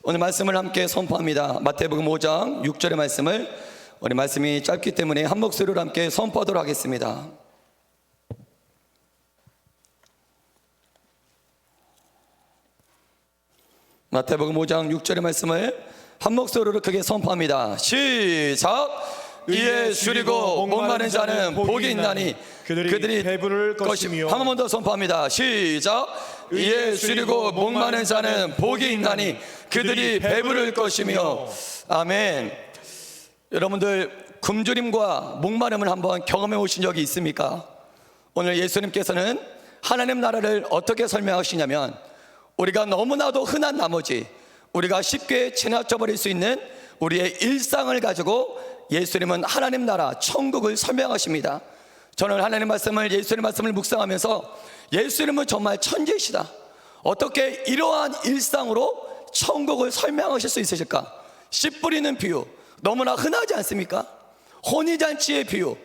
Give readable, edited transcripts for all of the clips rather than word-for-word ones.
오늘 말씀을 함께 선포합니다. 마태복음 5장 6절의 말씀을, 우리 말씀이 짧기 때문에 한 목소리로 함께 선포하도록 하겠습니다. 마태복음 5장 6절의 말씀을 한 목소리로 크게 선포합니다. 시작! 이에 줄이고 목마른 자는 복이 있나니 그들이 배부를 것이며. 한 번 더 선포합니다. 시작! 이에 줄이고 목마른 자는 복이 있나니 그들이 배부를 것이며. 아멘. 여러분들 굶주림과 목마름을 한번 경험해 오신 적이 있습니까? 오늘 예수님께서는 하나님 나라를 어떻게 설명하시냐면, 우리가 너무나도 흔한 나머지 우리가 쉽게 지나쳐 버릴 수 있는 우리의 일상을 가지고 예수님은 하나님 나라 천국을 설명하십니다. 저는 하나님 말씀을, 예수님 말씀을 묵상하면서 예수님은 정말 천재이시다, 어떻게 이러한 일상으로 천국을 설명하실 수 있으실까? 씨 뿌리는 비유, 너무나 흔하지 않습니까? 혼인잔치의 비유,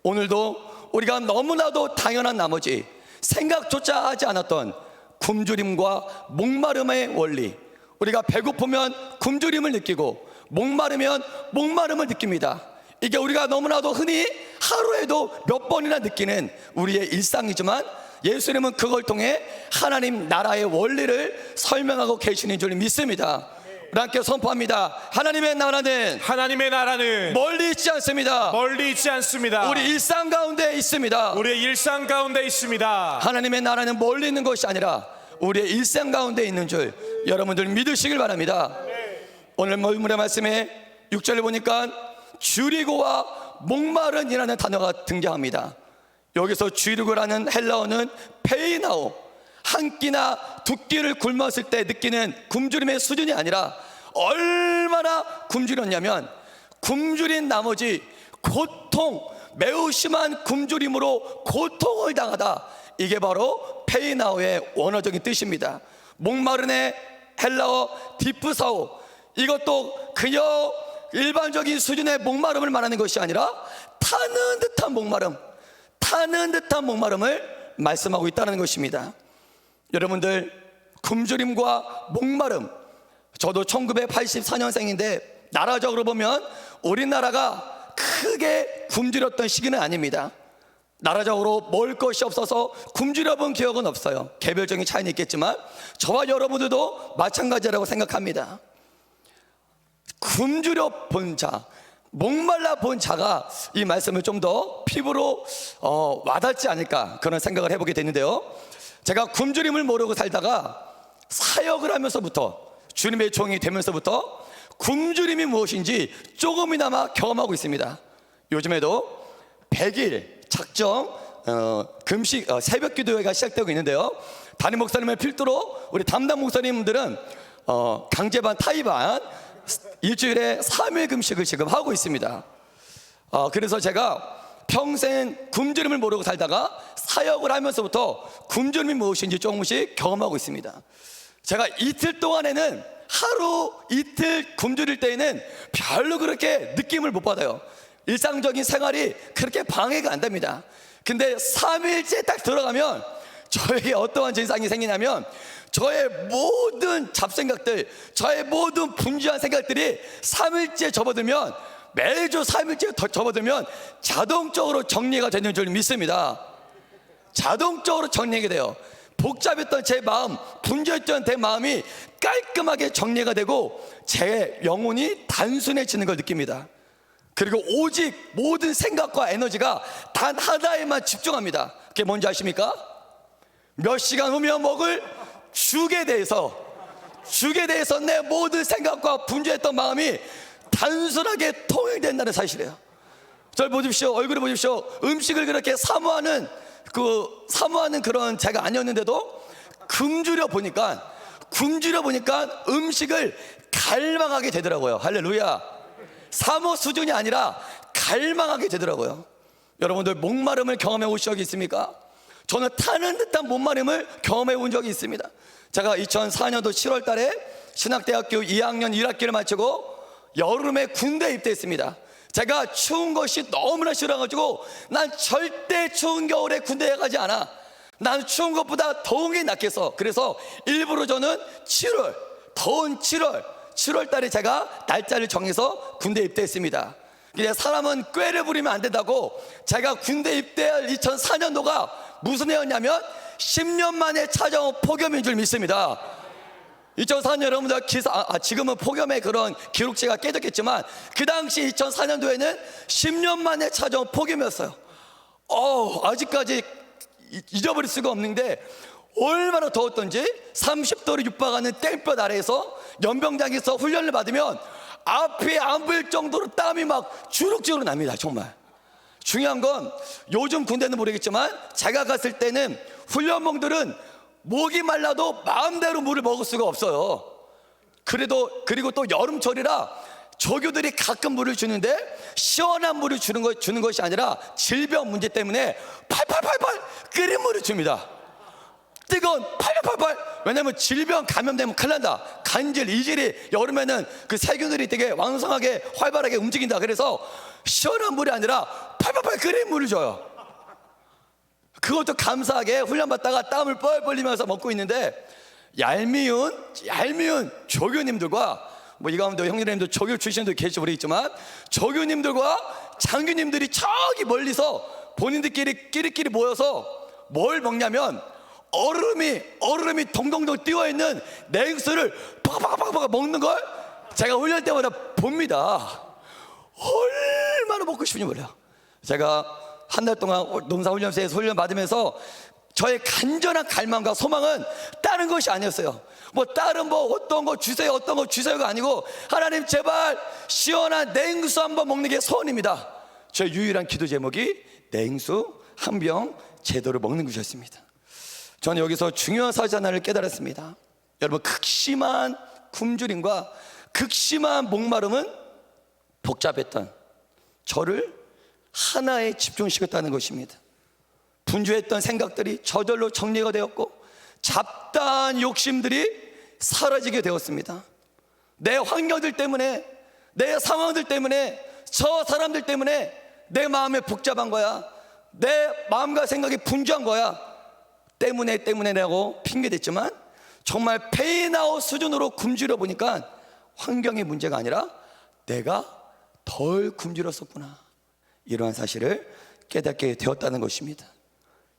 오늘도 우리가 너무나도 당연한 나머지 생각조차 하지 않았던 굶주림과 목마름의 원리, 우리가 배고프면 굶주림을 느끼고 목마르면 목마름을 느낍니다. 이게 우리가 너무나도 흔히 하루에도 몇 번이나 느끼는 우리의 일상이지만, 예수님은 그걸 통해 하나님 나라의 원리를 설명하고 계시는 줄 믿습니다. 우리 함께 선포합니다. 하나님의 나라는 멀리 있지 않습니다. 우리 일상 가운데 있습니다. 하나님의 나라는 멀리 있는 것이 아니라 우리의 일상 가운데 있는 줄 여러분들 믿으시길 바랍니다. 오늘 본문의 말씀에 6절을 보니까 줄이고와 목마른이라는 단어가 등장합니다. 여기서 줄이고라는 헬라어는 페이나오, 한 끼나 두 끼를 굶었을 때 느끼는 굶주림의 수준이 아니라 얼마나 굶주렸냐면, 굶주린 나머지 고통, 매우 심한 굶주림으로 고통을 당하다, 이게 바로 페이나오의 원어적인 뜻입니다. 목마른의 헬라어 디프사오, 이것도 그저 일반적인 수준의 목마름을 말하는 것이 아니라 타는 듯한 목마름을 말씀하고 있다는 것입니다. 여러분들 굶주림과 목마름, 저도 1984년생인데 나라적으로 보면 우리나라가 크게 굶주렸던 시기는 아닙니다. 나라적으로 먹을 것이 없어서 굶주려 본 기억은 없어요. 개별적인 차이는 있겠지만 저와 여러분들도 마찬가지라고 생각합니다. 굶주려 본 자, 목말라 본 자가 이 말씀을 좀 더 피부로 와닿지 않을까, 그런 생각을 해보게 됐는데요. 제가 굶주림을 모르고 살다가 사역을 하면서부터, 주님의 종이 되면서부터 굶주림이 무엇인지 조금이나마 경험하고 있습니다. 요즘에도 100일 작정 금식 새벽 기도회가 시작되고 있는데요. 담임 목사님의 필두로 우리 담당 목사님들은 강제반 타이반 일주일에 3일 금식을 지금 하고 있습니다. 그래서 제가 평생 굶주림을 모르고 살다가 사역을 하면서부터 굶주림이 무엇인지 조금씩 경험하고 있습니다. 제가 이틀 동안에는, 하루 이틀 굶주릴 때에는 별로 그렇게 느낌을 못 받아요. 일상적인 생활이 그렇게 방해가 안 됩니다. 근데 3일째 딱 들어가면 저에게 어떠한 증상이 생기냐면, 저의 모든 잡생각들, 저의 모든 분주한 생각들이 3일째 접어들면, 매주 3일째 더 접어들면 자동적으로 정리가 되는 줄 믿습니다. 자동적으로 정리가 돼요. 복잡했던 제 마음, 분주했던 제 마음이 깔끔하게 정리가 되고 제 영혼이 단순해지는 걸 느낍니다. 그리고 오직 모든 생각과 에너지가 단 하나에만 집중합니다. 그게 뭔지 아십니까? 몇 시간 후면 먹을 죽에 대해서 내 모든 생각과 분주했던 마음이 단순하게 통일된다는 사실이에요. 저를 보십시오. 얼굴을 보십시오. 음식을 그렇게 사모하는 그런 제가 아니었는데도 굶주려 보니까 음식을 갈망하게 되더라고요. 할렐루야. 사모 수준이 아니라 갈망하게 되더라고요. 여러분들 목마름을 경험해 오신 적이 있습니까? 저는 타는 듯한 목마름을 경험해 온 적이 있습니다. 제가 2004년도 7월 달에 신학대학교 2학년 1학기를 마치고 여름에 군대에 입대했습니다. 제가 추운 것이 너무나 싫어가지고 난 절대 추운 겨울에 군대에 가지 않아. 나는 추운 것보다 더운 게 낫겠어. 그래서 일부러 저는 7월 더운 7월 달에 제가 날짜를 정해서 군대 입대했습니다. 근데 사람은 꾀를 부리면 안 된다고, 제가 군대 입대할 2004년도가 무슨 해였냐면 10년 만에 찾아온 폭염인 줄 믿습니다. 2004년 여러분들 지금은 폭염의 그런 기록체가 깨졌겠지만 그 당시 2004년도에는 10년 만에 찾아온 폭염이었어요. 아직까지 잊어버릴 수가 없는데 얼마나 더웠던지 30도를 육박하는 땡볕 아래에서 연병장에서 훈련을 받으면 앞이 안 보일 정도로 땀이 막 주룩주룩 납니다. 정말 중요한 건 요즘 군대는 모르겠지만 제가 갔을 때는 훈련병들은 목이 말라도 마음대로 물을 먹을 수가 없어요. 그리고 또 여름철이라 조교들이 가끔 물을 주는데 시원한 물을 주는 것이 아니라 질병 문제 때문에 팔팔팔팔 끓인 물을 줍니다. 뜨거운 팔팔팔팔. 왜냐면 질병 감염되면 큰일 난다. 간질, 이질이 여름에는 그 세균들이 되게 왕성하게 활발하게 움직인다. 그래서 시원한 물이 아니라 팔팔팔 끓인 물을 줘요. 그것도 감사하게 훈련받다가 땀을 뻘뻘 흘리면서 먹고 있는데 얄미운 조교님들과 이 가운데 형님들도 조교 출신도 계실지 모르겠지만 조교님들과 장교님들이 저기 멀리서 본인들끼리 모여서 뭘 먹냐면 얼음이 동동동 띄워있는 냉수를 팍팍팍팍 먹는 걸 제가 훈련 때마다 봅니다. 얼마나 먹고 싶은지 몰라요. 제가 한 달 동안 농사훈련소에서 훈련 받으면서 저의 간절한 갈망과 소망은 다른 것이 아니었어요. 다른 어떤 거 주세요가 아니고 하나님 제발 시원한 냉수 한번 먹는 게 소원입니다. 저의 유일한 기도 제목이 냉수 한 병 제대로 먹는 것이었습니다. 저는 여기서 중요한 사실 하나를 깨달았습니다. 여러분, 극심한 굶주림과 극심한 목마름은 복잡했던 저를 하나에 집중시켰다는 것입니다. 분주했던 생각들이 저절로 정리가 되었고 잡다한 욕심들이 사라지게 되었습니다. 내 환경들 때문에, 내 상황들 때문에, 저 사람들 때문에 내 마음이 복잡한 거야. 내 마음과 생각이 분주한 거야. 때문에라고 핑계댔지만 정말 페인아웃 수준으로 굶주려 보니까 환경의 문제가 아니라 내가 덜 굶주렸었구나, 이러한 사실을 깨닫게 되었다는 것입니다.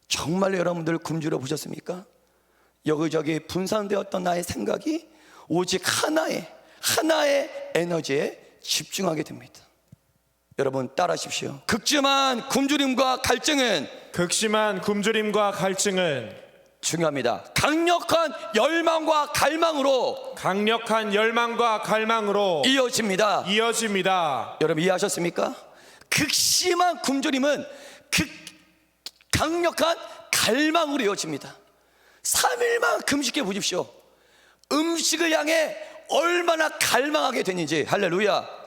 정말 여러분들 굶주려 보셨습니까? 여기저기 분산되었던 나의 생각이 오직 하나의 에너지에 집중하게 됩니다. 여러분 따라하십시오. 극심한 굶주림과 갈증은 중요합니다. 강력한 열망과 갈망으로 이어집니다. 여러분 이해하셨습니까? 극심한 굶주림은 강력한 갈망으로 이어집니다. 3일만 금식해 보십시오. 음식을 향해 얼마나 갈망하게 되는지. 할렐루야.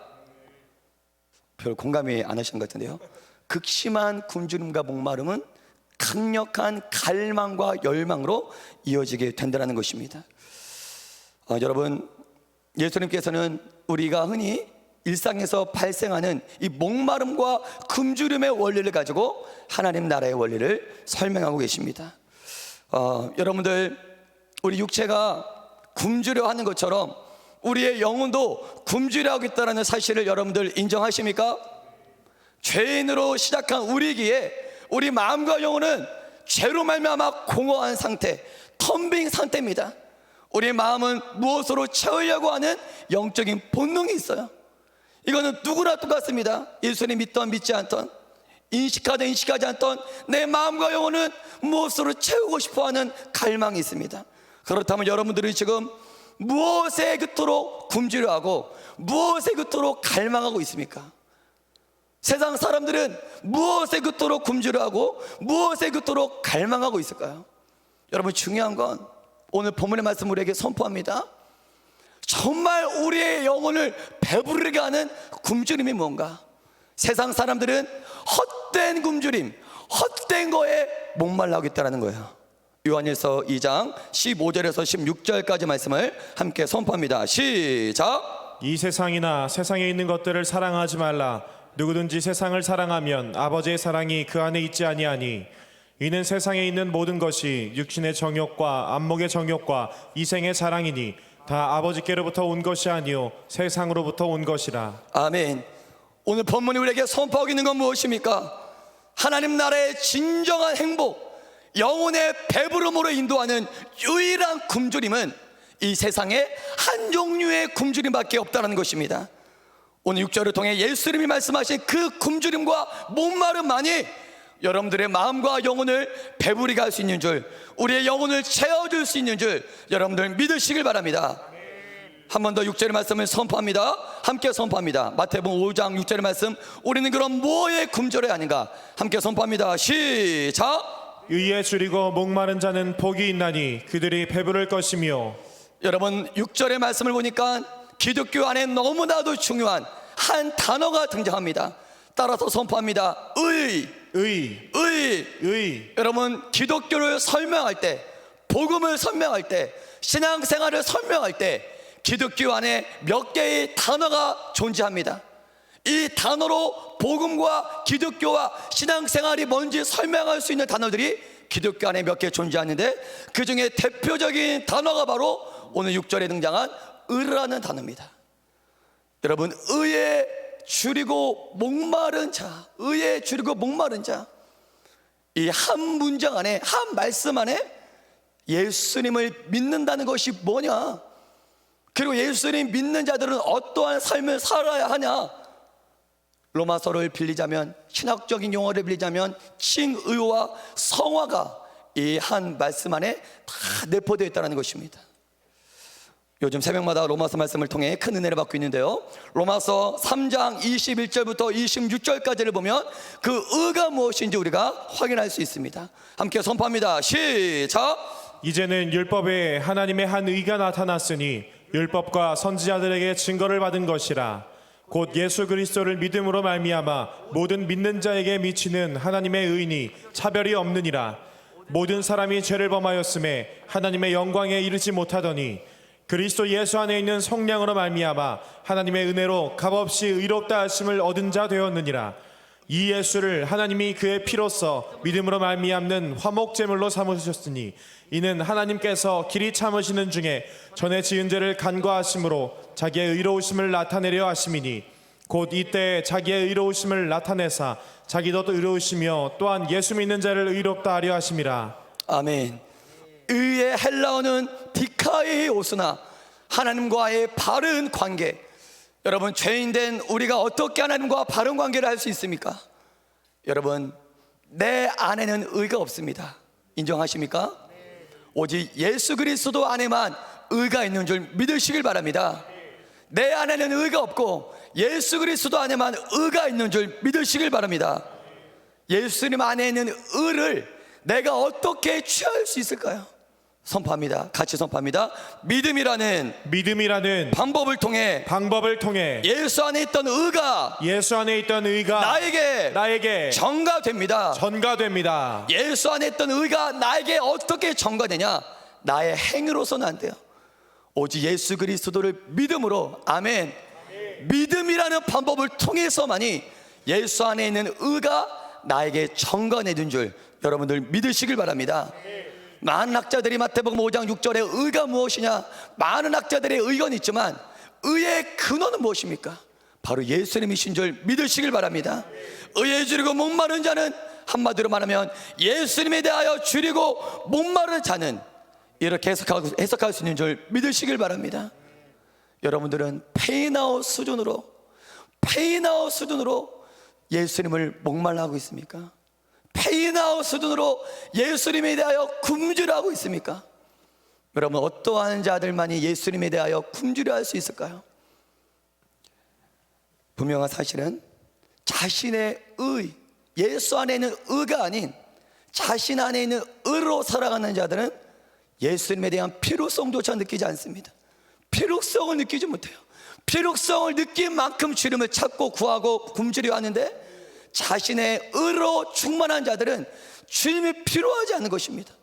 별 공감이 안 하시는 것 같은데요. 극심한 굶주림과 목마름은 강력한 갈망과 열망으로 이어지게 된다는 것입니다. 여러분, 예수님께서는 우리가 흔히 일상에서 발생하는 이 목마름과 굶주림의 원리를 가지고 하나님 나라의 원리를 설명하고 계십니다. 여러분들, 우리 육체가 굶주려 하는 것처럼 우리의 영혼도 굶주려 하고 있다는 사실을 여러분들 인정하십니까? 죄인으로 시작한 우리기에 우리 마음과 영혼은 죄로 말미암아 공허한 상태, 텅빈 상태입니다. 우리 마음은 무엇으로 채우려고 하는 영적인 본능이 있어요. 이거는 누구나 똑같습니다. 예수님 믿던 믿지 않던, 인식하든 인식하지 않던 내 마음과 영혼은 무엇으로 채우고 싶어하는 갈망이 있습니다. 그렇다면 여러분들이 지금 무엇에 그토록 굶주려하고 무엇에 그토록 갈망하고 있습니까? 세상 사람들은 무엇에 그토록 굶주려하고 무엇에 그토록 갈망하고 있을까요? 여러분, 중요한 건 오늘 본문의 말씀 우리에게 선포합니다. 정말 우리의 영혼을 배부르게 하는 굶주림이 뭔가? 세상 사람들은 헛된 굶주림, 헛된 거에 목말라 하겠다는 거예요. 요한일서 2장 15절에서 16절까지 말씀을 함께 선포합니다. 시작. 이 세상이나 세상에 있는 것들을 사랑하지 말라. 누구든지 세상을 사랑하면 아버지의 사랑이 그 안에 있지 아니하니, 이는 세상에 있는 모든 것이 육신의 정욕과 안목의 정욕과 이생의 사랑이니 다 아버지께로부터 온 것이 아니요 세상으로부터 온 것이라. 아멘. 오늘 본문이 우리에게 선포하고 있는 건 무엇입니까? 하나님 나라의 진정한 행복, 영혼의 배부름으로 인도하는 유일한 굶주림은 이 세상에 한 종류의 굶주림밖에 없다는 것입니다. 오늘 6절을 통해 예수님이 말씀하신 그 굶주림과 목마름만이 여러분들의 마음과 영혼을 배부리게 할 수 있는 줄, 우리의 영혼을 채워줄 수 있는 줄 여러분들 믿으시길 바랍니다. 한 번 더 6절의 말씀을 선포합니다. 함께 선포합니다. 마태복음 5장 6절의 말씀, 우리는 그럼 뭐에 굶주려야 하는가? 함께 선포합니다. 시작. 의에 줄이고 목마른 자는 복이 있나니 그들이 배부를 것이며. 여러분 6절의 말씀을 보니까 기독교 안에 너무나도 중요한 한 단어가 등장합니다. 따라서 선포합니다. 의. 여러분 기독교를 설명할 때, 복음을 설명할 때, 신앙생활을 설명할 때 기독교 안에 몇 개의 단어가 존재합니다. 이 단어로 복음과 기독교와 신앙생활이 뭔지 설명할 수 있는 단어들이 기독교 안에 몇 개 존재하는데, 그 중에 대표적인 단어가 바로 오늘 6절에 등장한 의라는 단어입니다. 여러분 의에 줄이고 목마른 자, 의에 줄이고 목마른 자, 이 한 문장 안에, 한 말씀 안에 예수님을 믿는다는 것이 뭐냐, 그리고 예수님 믿는 자들은 어떠한 삶을 살아야 하냐, 로마서를 빌리자면, 신학적인 용어를 빌리자면 칭의와 성화가 이 한 말씀 안에 다 내포되어 있다는 것입니다. 요즘 새벽마다 로마서 말씀을 통해 큰 은혜를 받고 있는데요, 로마서 3장 21절부터 26절까지를 보면 그 의가 무엇인지 우리가 확인할 수 있습니다. 함께 선포합니다. 시작. 이제는 율법에 하나님의 한 의가 나타났으니 율법과 선지자들에게 증거를 받은 것이라. 곧 예수 그리스도를 믿음으로 말미암아 모든 믿는 자에게 미치는 하나님의 의니 차별이 없느니라. 모든 사람이 죄를 범하였음에 하나님의 영광에 이르지 못하더니 그리스도 예수 안에 있는 성령으로 말미암아 하나님의 은혜로 값없이 의롭다 하심을 얻은 자 되었느니라. 이 예수를 하나님이 그의 피로써 믿음으로 말미암는 화목제물로 삼으셨으니 이는 하나님께서 길이 참으시는 중에 전에 지은 죄를 간과하심으로 자기의 의로우심을 나타내려 하심이니, 곧 이때 자기의 의로우심을 나타내사 자기도 의로우시며 또한 예수 믿는 자를 의롭다 하려 하심이라. 아멘. 의의 헬라어는 디카이오스나 하나님과의 바른 관계. 여러분 죄인된 우리가 어떻게 하나님과 바른 관계를 할 수 있습니까? 여러분 내 안에는 의가 없습니다. 인정하십니까? 오직 예수 그리스도 안에만 의가 있는 줄 믿으시길 바랍니다. 내 안에는 의가 없고 예수 그리스도 안에만 의가 있는 줄 믿으시길 바랍니다. 예수님 안에 있는 의를 내가 어떻게 취할 수 있을까요? 선포합니다. 같이 선포합니다. 믿음이라는 방법을 통해 예수 안에 있던 의가 나에게 전가됩니다. 예수 안에 있던 의가 나에게 어떻게 전가되냐? 나의 행위로서는 안 돼요. 오직 예수 그리스도를 믿음으로, 아멘, 믿음이라는 방법을 통해서만이 예수 안에 있는 의가 나에게 전가되는 줄 여러분들 믿으시길 바랍니다. 많은 학자들이 마태복음 5장 6절에 의가 무엇이냐, 많은 학자들의 의견이 있지만 의의 근원은 무엇입니까? 바로 예수님이신 줄 믿으시길 바랍니다. 의에 줄이고 목마른 자는, 한마디로 말하면 예수님에 대하여 줄이고 목마른 자는, 이렇게 해석할 수 있는 줄 믿으시길 바랍니다. 여러분들은 페이나오 수준으로 예수님을 목말라 하고 있습니까? 페이나오 수준으로 예수님에 대하여 굶주려하고 있습니까? 여러분 어떠한 자들만이 예수님에 대하여 굶주려 할 수 있을까요? 분명한 사실은 자신의 의, 예수 안에 있는 의가 아닌 자신 안에 있는 의로 살아가는 자들은 예수님에 대한 필요성조차 느끼지 않습니다. 필요성을 느끼지 못해요. 필요성을 느낀 만큼 주님을 찾고 구하고 굶주려 하는데, 자신의 의로 충만한 자들은 주님이 필요하지 않는 것입니다.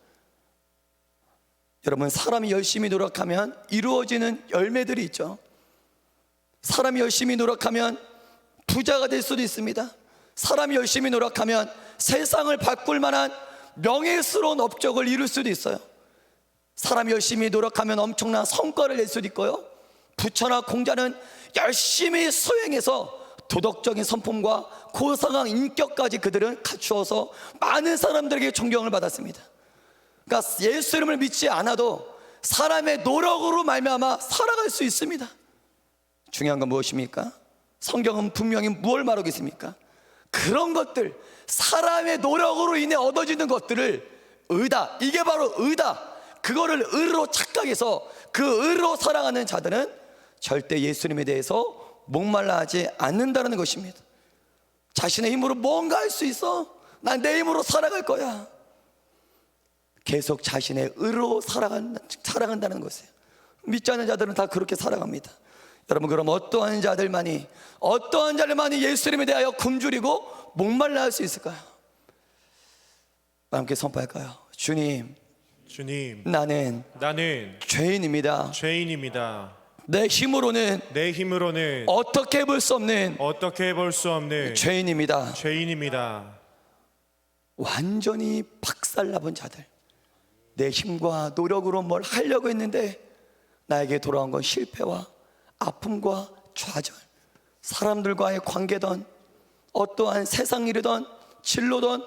여러분 사람이 열심히 노력하면 이루어지는 열매들이 있죠. 사람이 열심히 노력하면 부자가 될 수도 있습니다. 사람이 열심히 노력하면 세상을 바꿀 만한 명예스러운 업적을 이룰 수도 있어요. 사람이 열심히 노력하면 엄청난 성과를 낼 수도 있고요, 부처나 공자는 열심히 수행해서 도덕적인 성품과 고상한 인격까지 그들은 갖추어서 많은 사람들에게 존경을 받았습니다. 그러니까 예수 이름을 믿지 않아도 사람의 노력으로 말미암아 살아갈 수 있습니다. 중요한 건 무엇입니까? 성경은 분명히 무엇을 말하고 있습니까? 그런 것들, 사람의 노력으로 인해 얻어지는 것들을 의다, 이게 바로 의다, 그거를 의로 착각해서 그 의로 살아가는 자들은 절대 예수님에 대해서 목말라 하지 않는다는 것입니다. 자신의 힘으로 뭔가 할 수 있어, 난 내 힘으로 살아갈 거야, 계속 자신의 의로 살아간다는 것이에요. 믿지 않는 자들은 다 그렇게 살아갑니다. 여러분, 그럼 어떠한 자들만이 예수님에 대하여 굶주리고 목말라 할 수 있을까요? 함께 선포할까요? 주님, 나는 죄인입니다. 내 힘으로는 어떻게 볼 수 없는 죄인입니다. 완전히 박살나본 자들, 내 힘과 노력으로 뭘 하려고 했는데 나에게 돌아온 건 실패와 아픔과 좌절, 사람들과의 관계든 어떠한 세상 일이든 진로든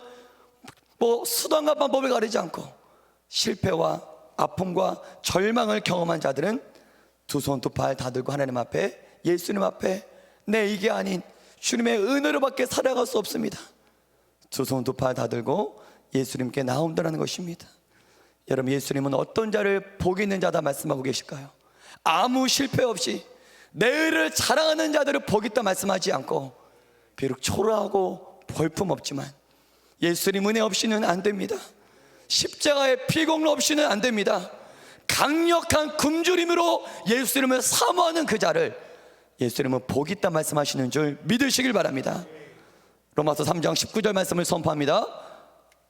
수단과 방법을 가리지 않고 실패와 아픔과 절망을 경험한 자들은 두 손 두 팔 다 들고 하나님 앞에, 예수님 앞에 내 이게 아닌 주님의 은혜로밖에 살아갈 수 없습니다. 두 손 두 팔 다 들고 예수님께 나온다는 것입니다. 여러분, 예수님은 어떤 자를 복이 있는 자다 말씀하고 계실까요? 아무 실패 없이 내 의를 자랑하는 자들을 복이 있다 말씀하지 않고, 비록 초라하고 볼품없지만 예수님 은혜 없이는 안 됩니다. 십자가의 피공로 없이는 안 됩니다. 강력한 굶주림으로 예수님을 사모하는 그 자를 예수님은 복이 있다 말씀하시는 줄 믿으시길 바랍니다. 로마서 3장 19절 말씀을 선포합니다.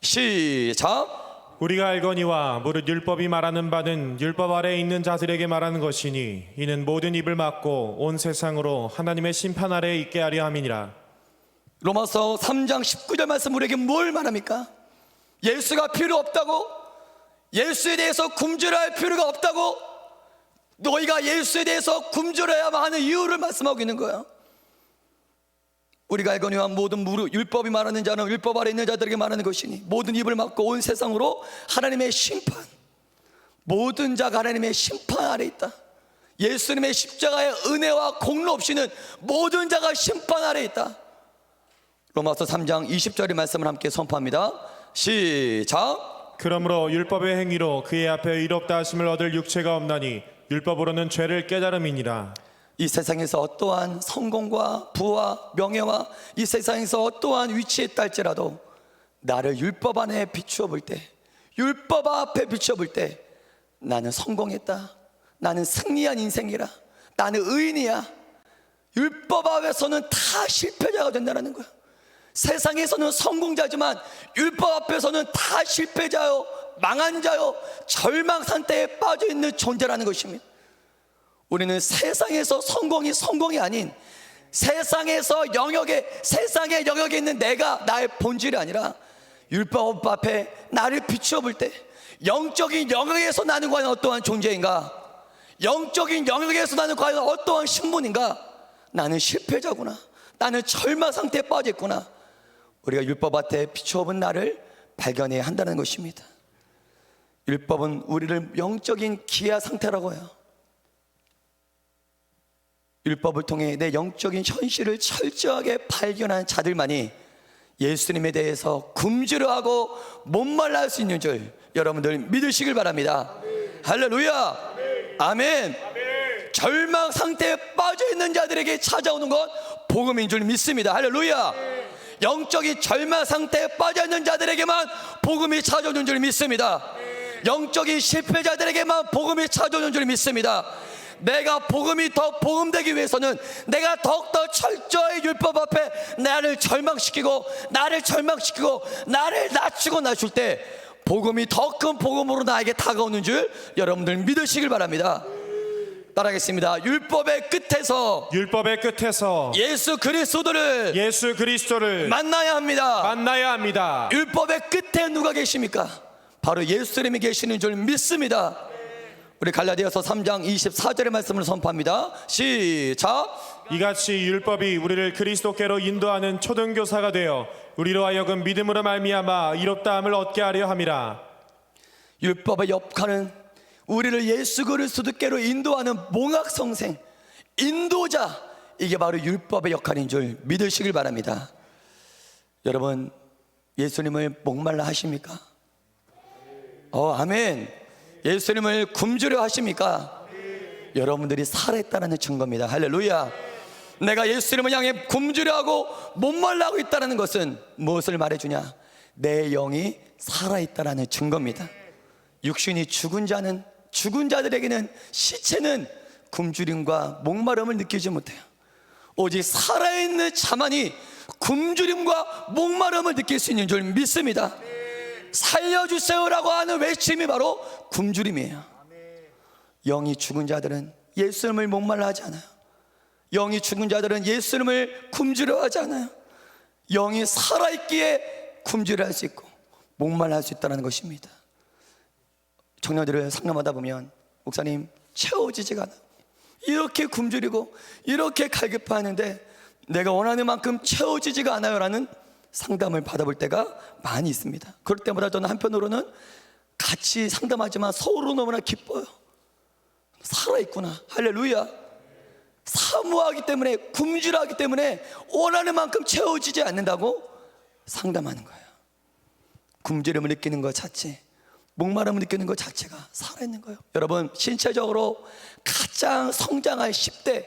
시작. 우리가 알거니와 무릇 율법이 말하는 바는 율법 아래에 있는 자들에게 말하는 것이니 이는 모든 입을 막고 온 세상으로 하나님의 심판 아래에 있게 하려 함이니라. 로마서 3장 19절 말씀 우리에게 뭘 말합니까? 예수가 필요 없다고? 예수에 대해서 굶주려야 할 필요가 없다고? 너희가 예수에 대해서 굶주려야만 하는 이유를 말씀하고 있는 거예요. 우리가 알거니와 모든 율법이 말하는 자는 율법 아래 있는 자들에게 말하는 것이니 모든 입을 막고 온 세상으로 하나님의 심판, 모든 자가 하나님의 심판 아래 있다. 예수님의 십자가의 은혜와 공로 없이는 모든 자가 심판 아래 있다. 로마서 3장 20절의 말씀을 함께 선포합니다. 시작. 그러므로 율법의 행위로 그의 앞에 의롭다 하심을 얻을 육체가 없나니 율법으로는 죄를 깨달음이니라. 이 세상에서 어떠한 성공과 부와 명예와 이 세상에서 어떠한 위치에 있달지라도 나를 율법 안에 비추어 볼 때, 율법 앞에 비추어 볼 때 나는 성공했다, 나는 승리한 인생이라, 나는 의인이야. 율법 앞에서는 다 실패자가 된다는 거야. 세상에서는 성공자지만 율법 앞에서는 다 실패자요, 망한 자요, 절망 상태에 빠져 있는 존재라는 것입니다. 우리는 세상에서 성공이 아닌 세상의 영역에 있는 내가 나의 본질이 아니라 율법 앞에 나를 비추어 볼 때 영적인 영역에서 나는 과연 어떠한 존재인가, 영적인 영역에서 나는 과연 어떠한 신분인가, 나는 실패자구나, 나는 절망 상태에 빠져 있구나. 우리가 율법 앞에 비추어 본 나를 발견해야 한다는 것입니다. 율법은 우리를 영적인 기아 상태라고 해요. 율법을 통해 내 영적인 현실을 철저하게 발견한 자들만이 예수님에 대해서 굶주려하고 목말라 할 수 있는 줄 여러분들 믿으시길 바랍니다. 할렐루야. 아멘. 절망 상태에 빠져 있는 자들에게 찾아오는 건 복음인 줄 믿습니다. 할렐루야. 영적인 절망 상태에 빠져 있는 자들에게만 복음이 찾아오는 줄 믿습니다. 영적인 실패자들에게만 복음이 찾아오는 줄 믿습니다. 내가 복음이 더 복음되기 위해서는 내가 더욱더 철저히 율법 앞에 나를 절망시키고 나를 낮추고 낮출 때 복음이 더 큰 복음으로 나에게 다가오는 줄 여러분들 믿으시길 바랍니다. 따라하겠습니다. 율법의 끝에서 예수 그리스도를 만나야 합니다. 율법의 끝에 누가 계십니까? 바로 예수님이 계시는 줄 믿습니다. 우리 갈라디아서 3장 24절의 말씀을 선포합니다. 시작. 이같이 율법이 우리를 그리스도께로 인도하는 초등교사가 되어 우리로 하여금 믿음으로 말미암아 이롭다함을 얻게 하려 함이라. 율법의 역할은 우리를 예수 그리스도께로 인도하는 몽학성생, 인도자, 이게 바로 율법의 역할인 줄 믿으시길 바랍니다. 여러분, 예수님을 목말라 하십니까? 아멘. 예수님을 굶주려 하십니까? 여러분들이 살아있다는 증거입니다. 할렐루야. 내가 예수님을 향해 굶주려 하고 목말라 하고 있다는 것은 무엇을 말해주냐? 내 영이 살아있다는 증거입니다. 육신이 죽은 자들에게는 시체는 굶주림과 목마름을 느끼지 못해요. 오직 살아있는 자만이 굶주림과 목마름을 느낄 수 있는 줄 믿습니다. 살려주세요라고 하는 외침이 바로 굶주림이에요. 영이 죽은 자들은 예수님을 목말라 하지 않아요. 영이 죽은 자들은 예수님을 굶주려 하지 않아요. 영이 살아있기에 굶주려 할 수 있고 목말라 할 수 있다는 것입니다. 청년들을 상담하다 보면 목사님 채워지지가 않아요. 이렇게 굶주리고 이렇게 갈급하는데 내가 원하는 만큼 채워지지가 않아요 라는 상담을 받아볼 때가 많이 있습니다. 그럴 때마다 저는 한편으로는 같이 상담하지만 서로 너무나 기뻐요. 살아있구나. 할렐루야. 사모하기 때문에, 굶주려하기 때문에 원하는 만큼 채워지지 않는다고 상담하는 거예요. 굶주림을 느끼는 것 자체, 목마름을 느끼는 것 자체가 살아있는 거예요. 여러분, 신체적으로 가장 성장할 10대,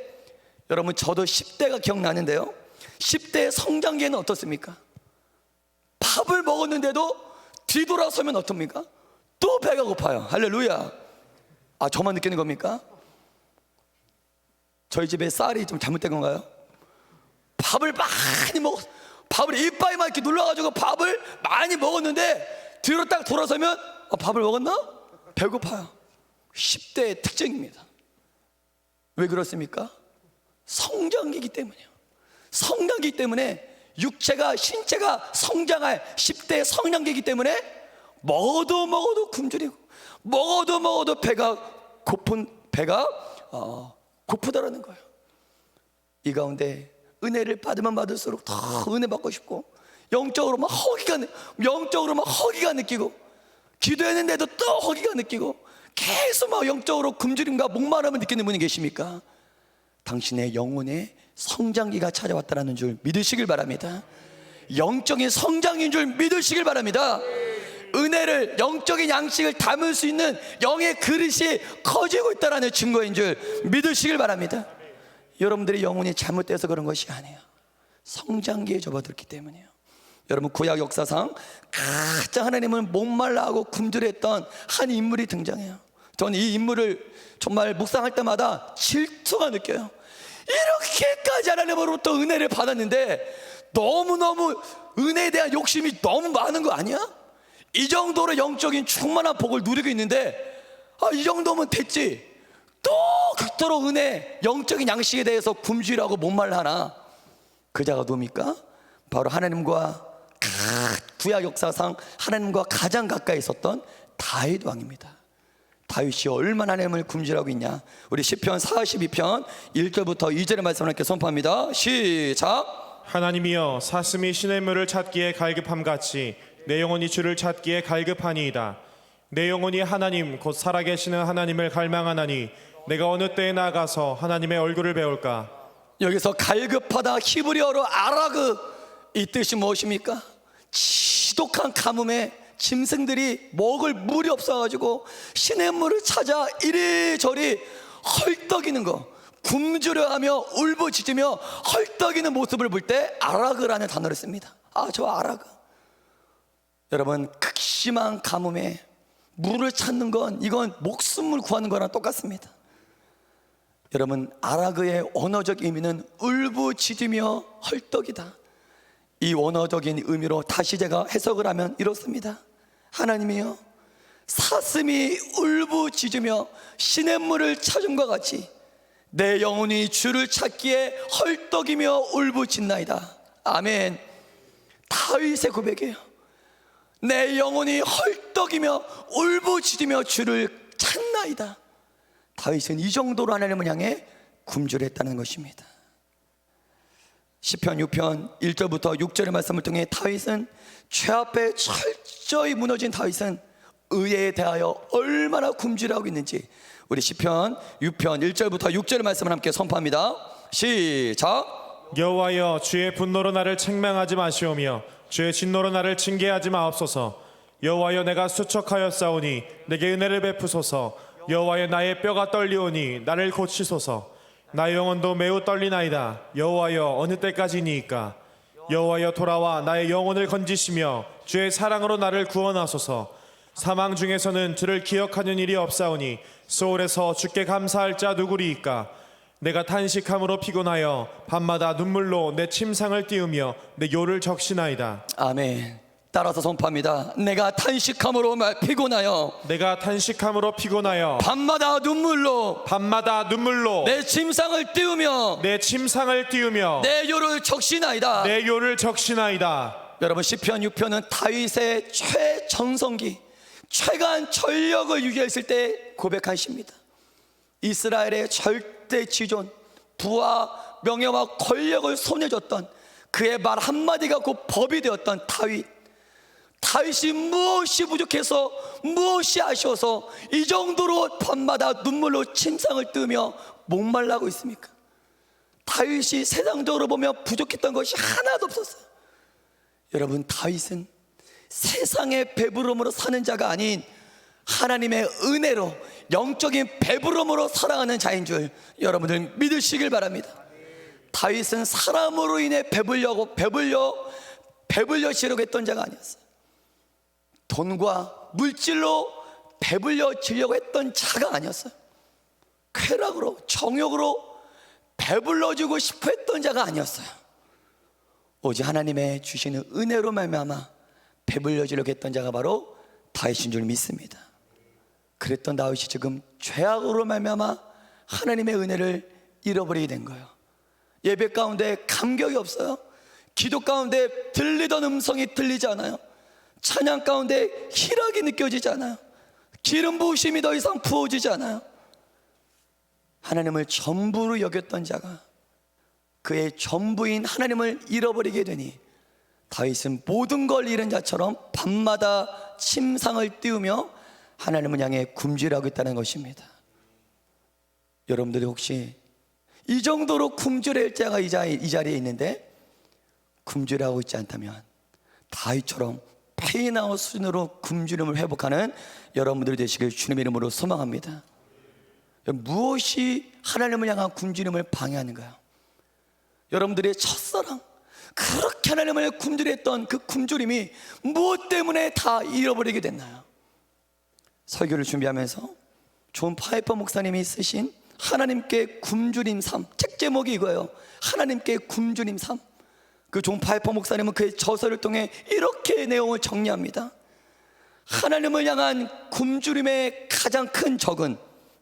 여러분 저도 10대가 기억나는데요, 10대 성장기에는 어떻습니까? 밥을 먹었는데도 뒤돌아서면 어떻습니까? 또 배가 고파요. 할렐루야. 저만 느끼는 겁니까? 저희 집에 쌀이 좀 잘못된 건가요? 밥을 많이 밥을 이빨만 이렇게 눌러가지고 밥을 많이 먹었는데 뒤로 딱 돌아서면 밥을 먹었나? 배고파요. 10대의 특징입니다. 왜 그렇습니까? 성장기이기 때문이에요. 성장기이기 때문에 신체가 성장할 10대 성장기이기 때문에 먹어도 굶주리고 먹어도 배가 고프다라는 거예요. 이 가운데 은혜를 받으면 받을수록 더 은혜 받고 싶고 영적으로 막 허기가 느끼고 기도했는데도 또 허기가 느끼고 계속 막 영적으로 굶주림과 목마름을 느끼는 분이 계십니까? 당신의 영혼의 성장기가 찾아왔다는 줄 믿으시길 바랍니다. 영적인 성장인 줄 믿으시길 바랍니다. 은혜를, 영적인 양식을 담을 수 있는 영의 그릇이 커지고 있다는 증거인 줄 믿으시길 바랍니다. 여러분들의 영혼이 잘못돼서 그런 것이 아니에요. 성장기에 접어들기 때문이에요. 여러분, 구약 역사상 가장 하나님을 목말라하고 굶주렸던 한 인물이 등장해요. 저는 이 인물을 정말 묵상할 때마다 질투가 느껴요. 이렇게까지 하나님으로부터 은혜를 받았는데 너무너무 은혜에 대한 욕심이 너무 많은 거 아니야? 이 정도로 영적인 충만한 복을 누리고 있는데 이 정도면 됐지, 또 극도로 은혜, 영적인 양식에 대해서 굶주리라고 목말라 하나? 그 자가 누굽니까? 바로 하나님과 구약 역사상 하나님과 가장 가까이 있었던 다윗 왕입니다. 다윗이 얼마나 하나님을 굶주리하고 있냐? 우리 시편 42편 1절부터 2절의 말씀을 함께 선포합니다. 시작. 하나님이여, 사슴이 시냇물을 찾기에 갈급함같이 내 영혼이 주를 찾기에 갈급하니이다. 내 영혼이 하나님 곧 살아계시는 하나님을 갈망하나니 내가 어느 때에 나가서 하나님의 얼굴을 배울까? 여기서 갈급하다, 히브리어로 아라그, 이 뜻이 무엇입니까? 지독한 가뭄에 짐승들이 먹을 물이 없어가지고 시냇물을 찾아 이리저리 헐떡이는 거, 굶주려하며 울부짖으며 헐떡이는 모습을 볼 때 아라그라는 단어를 씁니다. 저 아라그. 여러분, 극심한 가뭄에 물을 찾는 건, 이건 목숨을 구하는 거랑 똑같습니다. 여러분, 아라그의 언어적 의미는 울부짖으며 헐떡이다. 이 원어적인 의미로 다시 제가 해석을 하면 이렇습니다. 하나님이여, 사슴이 울부짖으며 시냇물을 찾음과 같이 내 영혼이 주를 찾기에 헐떡이며 울부짖나이다. 아멘. 다윗의 고백이에요. 내 영혼이 헐떡이며 울부짖으며 주를 찾나이다. 다윗은 이 정도로 하나님을 향해 굶주렸다는 것입니다. 시편 6편 1절부터 6절의 말씀을 통해 다윗은 죄 앞에 철저히 무너진 다윗은 의에 대하여 얼마나 굶주려하고 있는지 우리 시편 6편 1절부터 6절의 말씀을 함께 선포합니다. 시작. 여호와여, 주의 분노로 나를 책망하지 마시오며 주의 진노로 나를 징계하지 마옵소서. 여호와여, 내가 수척하였사오니 내게 은혜를 베푸소서. 여호와여, 나의 뼈가 떨리오니 나를 고치소서. 나의 영혼도 매우 떨리나이다. 여호와여, 어느 때까지니이까? 여호와여, 돌아와 나의 영혼을 건지시며 주의 사랑으로 나를 구원하소서. 사망 중에서는 주를 기억하는 일이 없사오니 소홀에서 주께 감사할 자 누구리이까? 내가 탄식함으로 피곤하여 밤마다 눈물로 내 침상을 띄우며 내 요를 적시나이다. 아멘. 따라서 선포합니다. 내가 탄식함으로 피곤하여 내가 탄식함으로 피곤하여 밤마다 눈물로 내 침상을 띄우며 내 침상을 띄우며 내 요를 적시나이다. 내 요를 적시나이다. 여러분, 시편 6편은 다윗의 최정성기, 최강 전력을 유지했을 때 고백한 시입니다. 이스라엘의 절대 지존, 부와 명예와 권력을 손에 줬던 그의 말 한마디가 곧 법이 되었던 다윗이 무엇이 부족해서 무엇이 아쉬워서 이 정도로 밤마다 눈물로 침상을 뜨며 목말라고 있습니까? 다윗이 세상적으로 보면 부족했던 것이 하나도 없었어요. 여러분, 다윗은 세상의 배부름으로 사는 자가 아닌 하나님의 은혜로 영적인 배부름으로 살아가는 자인 줄 여러분들 믿으시길 바랍니다. 다윗은 사람으로 인해 배불려지려고 했던 자가 아니었어요. 돈과 물질로 배불려지려고 했던 자가 아니었어요. 쾌락으로 정욕으로 배불러지고 싶어 했던 자가 아니었어요. 오직 하나님의 주시는 은혜로 말미암아 배불려지려고 했던 자가 바로 다윗인 줄 믿습니다. 그랬던 다윗이 지금 죄악으로 말미암아 하나님의 은혜를 잃어버리게 된 거예요. 예배 가운데 감격이 없어요. 기도 가운데 들리던 음성이 들리지 않아요. 찬양 가운데 희락이 느껴지지 않아요. 기름 부으심이 더 이상 부어지지 않아요. 하나님을 전부로 여겼던 자가 그의 전부인 하나님을 잃어버리게 되니 다윗은 모든 걸 잃은 자처럼 밤마다 침상을 띄우며 하나님을 향해 굶주려하고 있다는 것입니다. 여러분들이 혹시 이 정도로 굶주릴 자가 이 자리에 있는데 굶주려하고 있지 않다면 다윗처럼 페인아웃 수준으로 굶주림을 회복하는 여러분들이 되시길 주님의 이름으로 소망합니다. 무엇이 하나님을 향한 굶주림을 방해하는가요? 여러분들의 첫사랑, 그렇게 하나님을 굶주렸던 그 굶주림이 무엇 때문에 다 잃어버리게 됐나요? 설교를 준비하면서 존 파이퍼 목사님이 쓰신 하나님께 굶주림 삶, 책 제목이 이거예요. 하나님께 굶주림 삶. 그 존 파이퍼 목사님은 그의 저서를 통해 이렇게 내용을 정리합니다. 하나님을 향한 굶주림의 가장 큰 적은,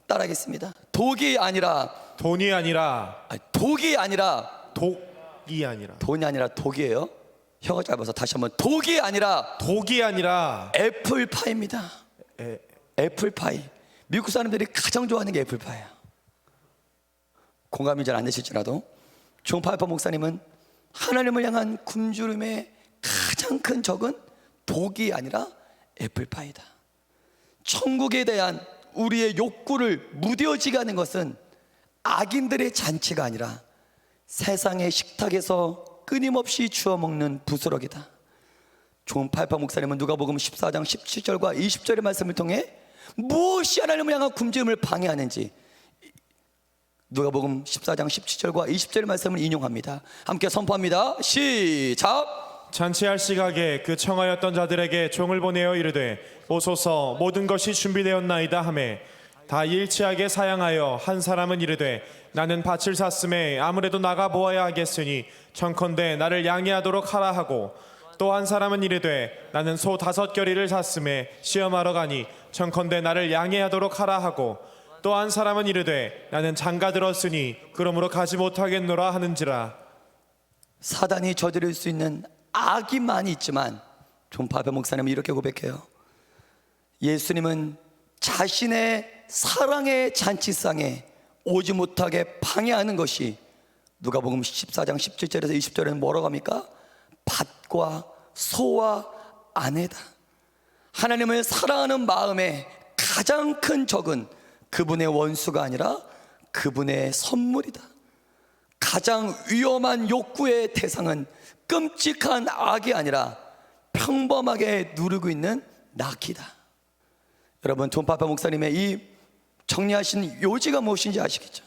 따라하겠습니다. 돈이 아니라 독이에요. 혀가 짧아서 다시 한번. 독이 아니라 애플파이입니다. 애플파이. 미국 사람들이 가장 좋아하는 게 애플파이예요. 공감이 잘 안 되실지라도 존 파이퍼 목사님은 하나님을 향한 굶주림의 가장 큰 적은 독이 아니라 애플파이다. 천국에 대한 우리의 욕구를 무뎌지게 하는 것은 악인들의 잔치가 아니라 세상의 식탁에서 끊임없이 주워 먹는 부스러기다. 존 파이퍼 목사님은 누가복음 14장 17절과 20절의 말씀을 통해 무엇이 하나님을 향한 굶주림을 방해하는지 누가복음 14장 17절과 20절의 말씀을 인용합니다. 함께 선포합니다. 시작. 잔치할 시각에 그 청하였던 자들에게 종을 보내어 이르되 오소서, 모든 것이 준비되었나이다 하매 다 일치하게 사양하여 한 사람은 이르되 나는 밭을 샀음에 아무래도 나가 보아야 하겠으니 청컨대 나를 양해하도록 하라 하고, 또 한 사람은 이르되 나는 소 5겨리를 샀음에 시험하러 가니 청컨대 나를 양해하도록 하라 하고, 또 한 사람은 이르되 나는 장가 들었으니 그러므로 가지 못하겠노라 하는지라. 사단이 저지를 수 있는 악이 많이 있지만 존 파이퍼 목사님은 이렇게 고백해요. 예수님은 자신의 사랑의 잔치상에 오지 못하게 방해하는 것이 누가복음 14장 17절에서 20절에는 뭐라고 합니까? 밭과 소와 아내다. 하나님을 사랑하는 마음의 가장 큰 적은 그분의 원수가 아니라 그분의 선물이다. 가장 위험한 욕구의 대상은 끔찍한 악이 아니라 평범하게 누리고 있는 낙이다. 여러분, 존 파파 목사님의 이 정리하신 요지가 무엇인지 아시겠죠?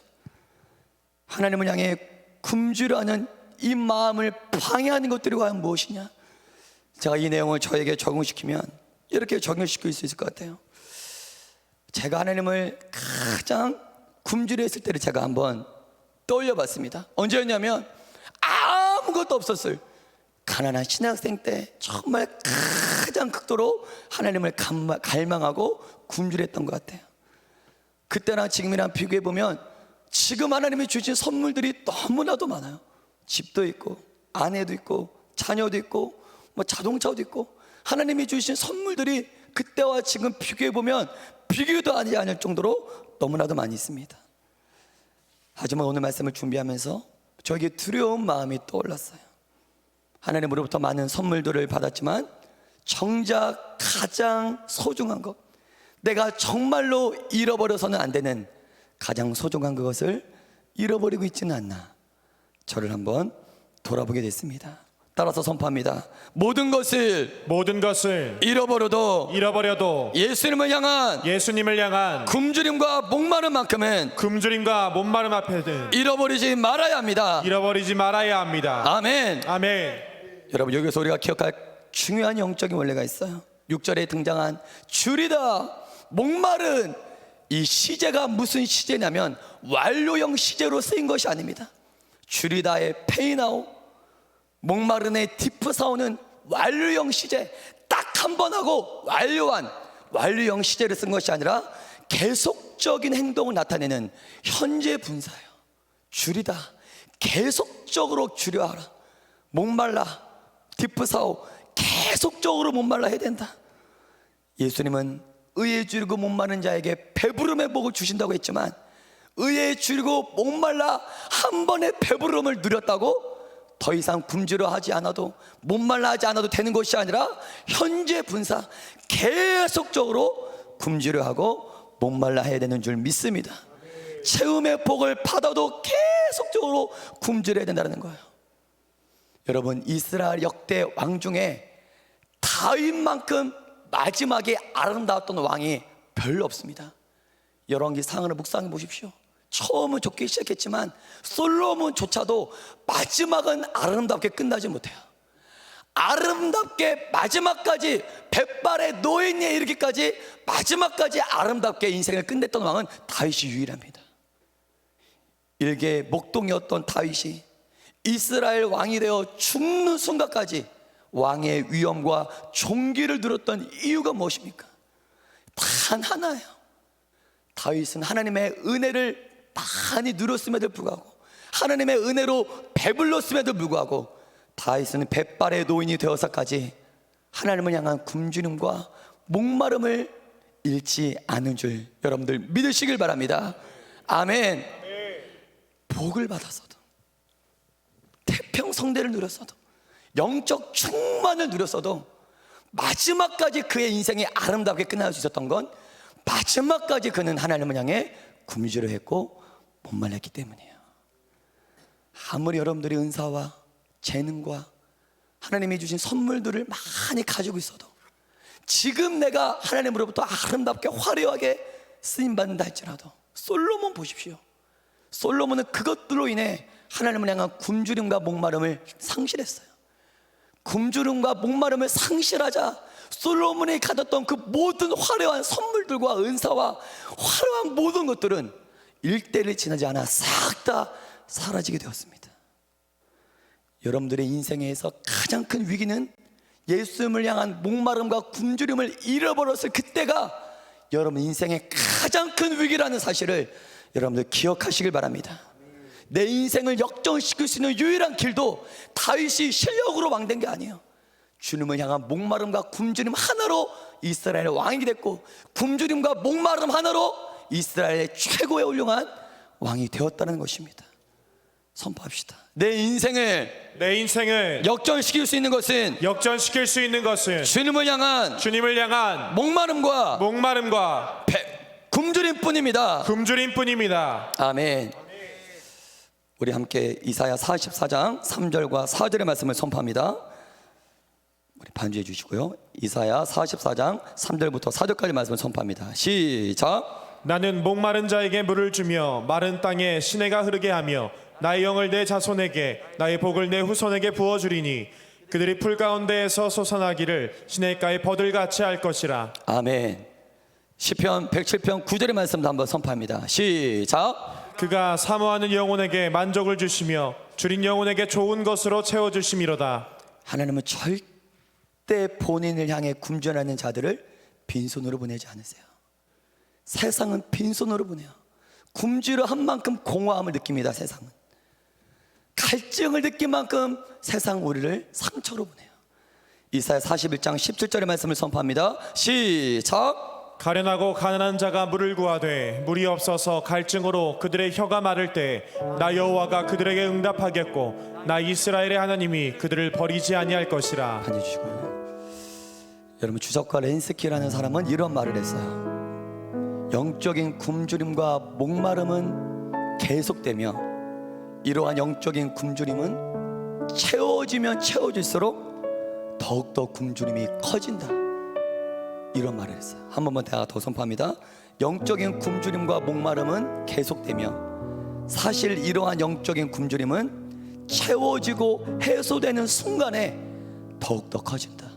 하나님을 향해 굶주려하는 이 마음을 방해하는 것들이 과연 무엇이냐? 제가 이 내용을 저에게 적용시키면 이렇게 적용시킬 수 있을 것 같아요. 제가 하나님을 가장 굶주려 했을 때를 제가 한번 떠올려 봤습니다. 언제였냐면 아무것도 없었어요. 가난한 신학생 때 정말 가장 극도로 하나님을 갈망하고 굶주렸던 것 같아요. 그때랑 지금이랑 비교해 보면 지금 하나님이 주신 선물들이 너무나도 많아요. 집도 있고 아내도 있고 자녀도 있고 뭐 자동차도 있고 하나님이 주신 선물들이 그때와 지금 비교해 보면 비교도 하지 않을 정도로 너무나도 많이 있습니다. 하지만 오늘 말씀을 준비하면서 저에게 두려운 마음이 떠올랐어요. 하나님으로부터 많은 선물들을 받았지만 정작 가장 소중한 것, 내가 정말로 잃어버려서는 안 되는 가장 소중한 그것을 잃어버리고 있지는 않나, 저를 한번 돌아보게 됐습니다. 따라서 선포합니다. 모든 것을 잃어버려도 예수님을 향한 굶주림과 목마름 앞에는 잃어버리지 말아야 합니다. 아멘. 여러분, 여기서 우리가 기억할 중요한 영적인 원리가 있어요. 6절에 등장한 줄이다, 목마른, 이 시제가 무슨 시제냐면 완료형 시제로 쓰인 것이 아닙니다. 줄이다의 페이나오, 목마른의 디프사오는 완료형 시제, 딱 한 번 하고 완료한 완료형 시제를 쓴 것이 아니라 계속적인 행동을 나타내는 현재 분사예요. 줄이다, 계속적으로 줄여하라. 목말라, 디프사오, 계속적으로 목말라 해야 된다. 예수님은 의에 줄이고 목마른 자에게 배부름의 복을 주신다고 했지만 의에 줄이고 목말라 한 번의 배부름을 누렸다고 더 이상 굶주려 하지 않아도 목말라 하지 않아도 되는 것이 아니라 현재 분사, 계속적으로 굶주려 하고 목말라 해야 되는 줄 믿습니다. 체험의 복을 받아도 계속적으로 굶주려야 된다는 거예요. 여러분, 이스라엘 역대 왕 중에 다윗만큼 마지막에 아름다웠던 왕이 별로 없습니다. 열왕기 상하를 묵상해 보십시오. 처음은 좋게 시작했지만 솔로몬조차도 마지막은 아름답게 끝나지 못해요. 아름답게 마지막까지 백발의 노인에 이르기까지 마지막까지 아름답게 인생을 끝냈던 왕은 다윗이 유일합니다. 일개 목동이었던 다윗이 이스라엘 왕이 되어 죽는 순간까지 왕의 위엄과 존귀를 누렸던 이유가 무엇입니까? 단 하나예요. 다윗은 하나님의 은혜를 많이 누렸음에도 불구하고, 하나님의 은혜로 배불렀음에도 불구하고 다윗은 백발의 노인이 되어서까지 하나님을 향한 굶주림과 목마름을 잃지 않은 줄 여러분들 믿으시길 바랍니다. 아멘. 복을 받았어도, 태평성대를 누렸어도, 영적 충만을 누렸어도 마지막까지 그의 인생이 아름답게 끝날 수 있었던 건 마지막까지 그는 하나님을 향해 굶주려 했고 목말랐기 때문이에요. 아무리 여러분들이 은사와 재능과 하나님이 주신 선물들을 많이 가지고 있어도, 지금 내가 하나님으로부터 아름답게 화려하게 쓰임받는다 할지라도, 솔로몬 보십시오. 솔로몬은 그것들로 인해 하나님을 향한 굶주림과 목마름을 상실했어요. 굶주림과 목마름을 상실하자 솔로몬이 가졌던 그 모든 화려한 선물들과 은사와 화려한 모든 것들은 일대를 지나지 않아 싹 다 사라지게 되었습니다. 여러분들의 인생에서 가장 큰 위기는 예수님을 향한 목마름과 굶주림을 잃어버렸을 그때가 여러분 인생의 가장 큰 위기라는 사실을 여러분들 기억하시길 바랍니다. 내 인생을 역전시킬 수 있는 유일한 길도 다윗이 실력으로 왕된 게 아니에요. 주님을 향한 목마름과 굶주림 하나로 이스라엘의 왕이 됐고, 굶주림과 목마름 하나로 이스라엘의 최고의 훌륭한 왕이 되었다는 것입니다. 선포합시다. 내 인생을 역전시킬 수 있는 것은 주님을 향한 목마름과 굶주림뿐입니다. 아멘. 우리 함께 이사야 44장 3절과 4절의 말씀을 선포합니다. 우리 반주해 주시고요. 이사야 44장 3절부터 4절까지 말씀을 선포합니다. 시작. 나는 목마른 자에게 물을 주며 마른 땅에 시내가 흐르게 하며 나의 영을 내 자손에게 나의 복을 내 후손에게 부어주리니 그들이 풀 가운데에서 솟아나기를 시냇가에 버들같이 할 것이라. 아멘. 시편 107편 9절의 말씀도 한번 선포합니다. 시작. 그가 사모하는 영혼에게 만족을 주시며 줄인 영혼에게 좋은 것으로 채워주심이로다. 하나님은 절대 본인을 향해 굶주려는 자들을 빈손으로 보내지 않으세요. 세상은 빈손으로 보내요. 굶주려 한 만큼 공허함을 느낍니다. 세상은 갈증을 느낀 만큼 세상 우리를 상처로 보내요. 이사야 41장 17절의 말씀을 선포합니다. 시작. 가련하고 가난한 자가 물을 구하되 물이 없어서 갈증으로 그들의 혀가 마를 때 나 여호와가 그들에게 응답하겠고 나 이스라엘의 하나님이 그들을 버리지 아니할 것이라. 앉아주시고요. 여러분, 주석가 렌스키라는 사람은 이런 말을 했어요. 영적인 굶주림과 목마름은 계속되며 이러한 영적인 굶주림은 채워지면 채워질수록 더욱더 굶주림이 커진다. 이런 말을 했어요. 한 번만 더 선포합니다. 영적인 굶주림과 목마름은 계속되며 사실 이러한 영적인 굶주림은 채워지고 해소되는 순간에 더욱더 커진다.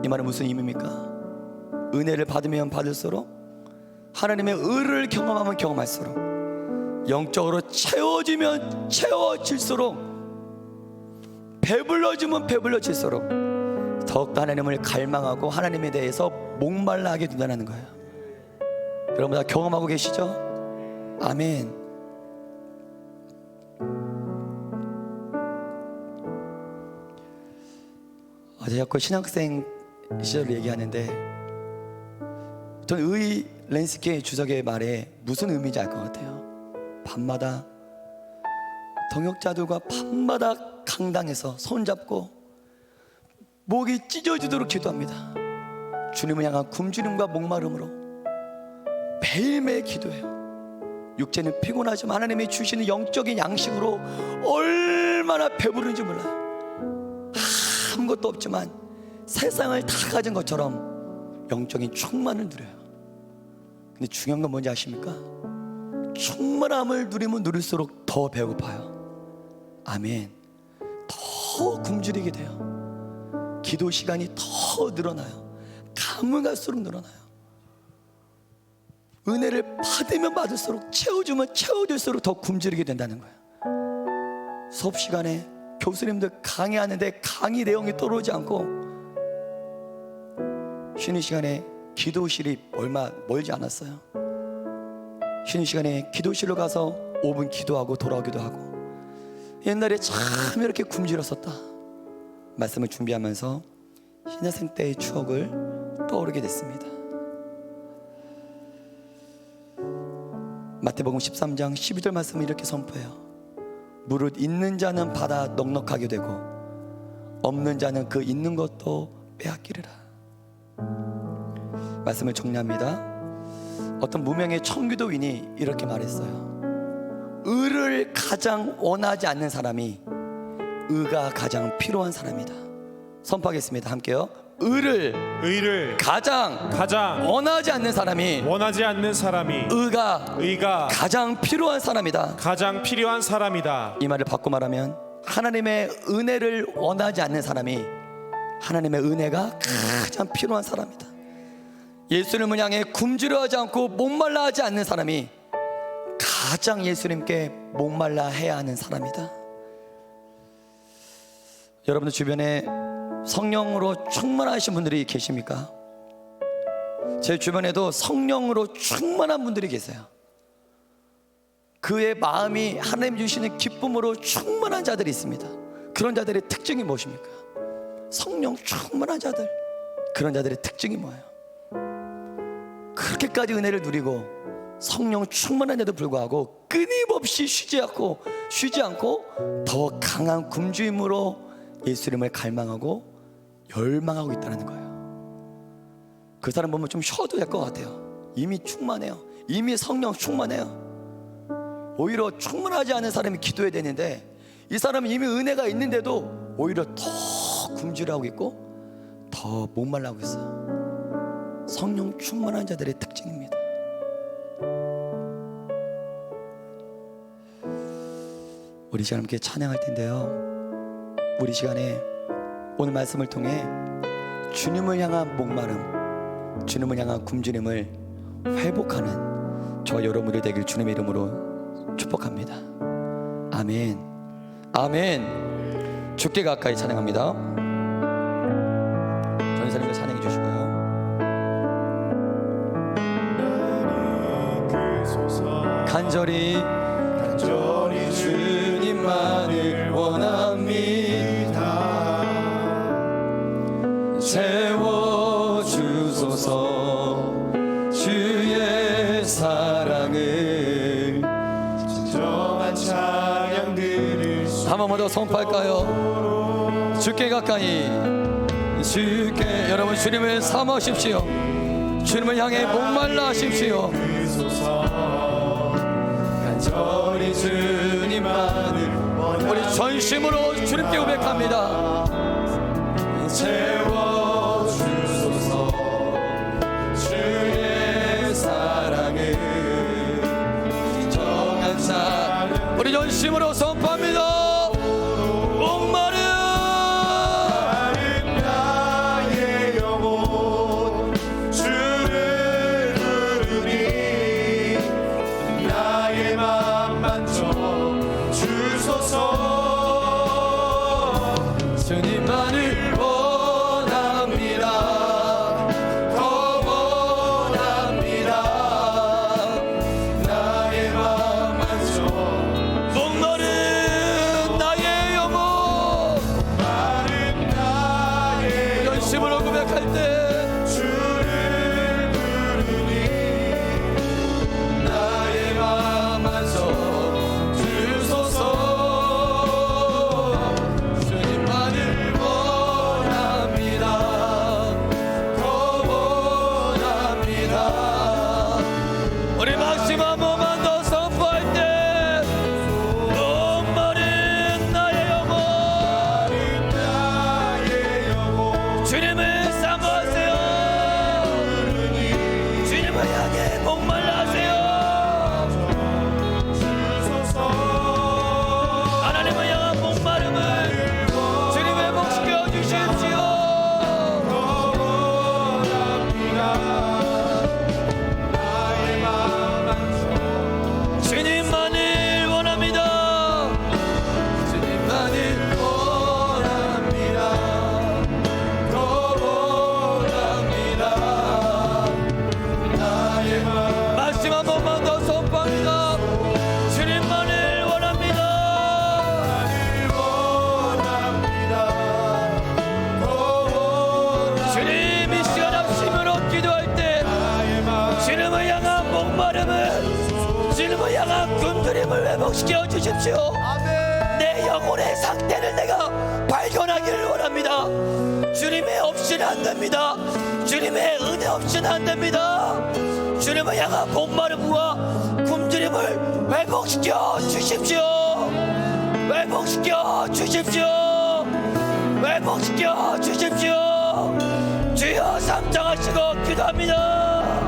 이 말은 무슨 의미입니까? 은혜를 받으면 받을수록, 하나님의 의를 경험하면 경험할수록, 영적으로 채워지면 채워질수록, 배불러지면 배불러질수록 더욱더 하나님을 갈망하고 하나님에 대해서 목말라 하게 된다는 거예요. 여러분 다 경험하고 계시죠? 아멘. 어제 자꾸 신학생 시절을 얘기하는데 저는 의 렌스키 주석의 말에 무슨 의미인지 알 것 같아요. 밤마다 동역자들과 밤마다 강당에서 손잡고 목이 찢어지도록 기도합니다. 주님을 향한 굶주림과 목마름으로 매일매일 기도해요. 육체는 피곤하지만 하나님이 주시는 영적인 양식으로 얼마나 배부른지 몰라요. 아무것도 없지만 세상을 다 가진 것처럼 영적인 충만을 누려요. 근데 중요한 건 뭔지 아십니까? 충만함을 누리면 누릴수록 더 배고파요. 아멘. 더 굶주리게 돼요. 기도 시간이 더 늘어나요. 가면 갈수록 늘어나요. 은혜를 받으면 받을수록, 채워주면 채워질수록 더 굶주리게 된다는 거예요. 수업 시간에 교수님들 강의하는데 강의 내용이 떠오르지 않고 쉬는 시간에 기도실이 얼마 멀지 않았어요. 쉬는 시간에 기도실로 가서 5분 기도하고 돌아오기도 하고, 옛날에 참 이렇게 굶주렸었다. 말씀을 준비하면서 신학생 때의 추억을 떠오르게 됐습니다. 마태복음 13장 12절 말씀을 이렇게 선포해요. 무릇 있는 자는 받아 넉넉하게 되고 없는 자는 그 있는 것도 빼앗기리라. 말씀을 정리합니다. 어떤 무명의 청기도인이 이렇게 말했어요. 의를 가장 원하지 않는 사람이 의가 가장 필요한 사람이다. 선포하겠습니다. 함께요. 의를 가장 원하지 않는 사람이 의가 가장 필요한 사람이다. 이 말을 바꿔 말하면 하나님의 은혜를 원하지 않는 사람이 하나님의 은혜가 가장 필요한 사람이다. 예수님을 향해 굶주려하지 않고 목말라 하지 않는 사람이 가장 예수님께 목말라 해야 하는 사람이다. 여러분들 주변에 성령으로 충만하신 분들이 계십니까? 제 주변에도 성령으로 충만한 분들이 계세요. 그의 마음이 하나님 주시는 기쁨으로 충만한 자들이 있습니다. 그런 자들의 특징이 무엇입니까? 성령 충만한 자들, 그런 자들의 특징이 뭐예요? 그렇게까지 은혜를 누리고 성령 충만한데도 불구하고 끊임없이 쉬지 않고 더 강한 굶주림으로 예수님을 갈망하고 열망하고 있다는 거예요. 그 사람 보면 좀 쉬어도 될 것 같아요. 이미 충만해요. 이미 성령 충만해요. 오히려 충만하지 않은 사람이 기도해야 되는데 이 사람은 이미 은혜가 있는데도 오히려 더 굶주려하고 있고 더 목말라하고 있어요. 성령 충만한 자들의 특징입니다. 우리 시간 함께 찬양할 텐데요, 우리 시간에 오늘 말씀을 통해 주님을 향한 목마름, 주님을 향한 굶주림을 회복하는 저와 여러분들이 되길 주님의 이름으로 축복합니다. 아멘. 아멘. 주께 가까이 찬양합니다. 전사님들 찬양해 주시고요. 간절히 주님만을 원합니다. 채워주소서 주의 사랑을. 진정한 찬양들을 한 번만 더 선포할까요? 주께 가까이, 주께. 여러분 주님을 사모하십시오. 주님을 향해 목말라 하십시오. 간절히 주님만을 우리 전심으로 주님께 고백합니다. 채워주소서 주의 사랑을. 진정한 사랑 우리 전심으로 선포합니다. 목마른 나의 영혼 주를 부르니 나의 맘 만져 주소서. 주님만을 원합니다. 더 원합니다. 나의 맘 만져 목마른 나의 영혼. 마른 나의 전심으로 고백할 때 주를 부르니 나의 맘 안서 주소서. 주님만을 원합니다. 더 원합니다. 우리 마지막 한 번만 더 선포할 때 목마른 나의 영혼. 나의 영혼 주님을 사모하세요. 주님을 향해 목말라하세요. 주소서. 하나님을 향한 목마름을 주님 회복시켜 주십시오. 나의 맘 만져 주님만을 원합니다. 주님만을 원합니다. 더 원합니다. 나의 맘 마지막 한 번만 더 선포합니다. 주님만을 원합니다. 원합니다. 주님 이 시간 합심으로 기도할 때 나의 맘 주님을 향한 목마름을, 주님을 향한 굶주림을 회복시켜 주십시오. 내 영혼의 상태를 내가 발견하기를 원합니다. 주님의 없이는 안 됩니다. 주님의 은혜 없이는 안 됩니다. 주님을 향한 목마름과 굶주림을 회복시켜 주십시오. 회복시켜 주십시오. 회복시켜 주십시오. 주여 삼정하시고 기도합니다.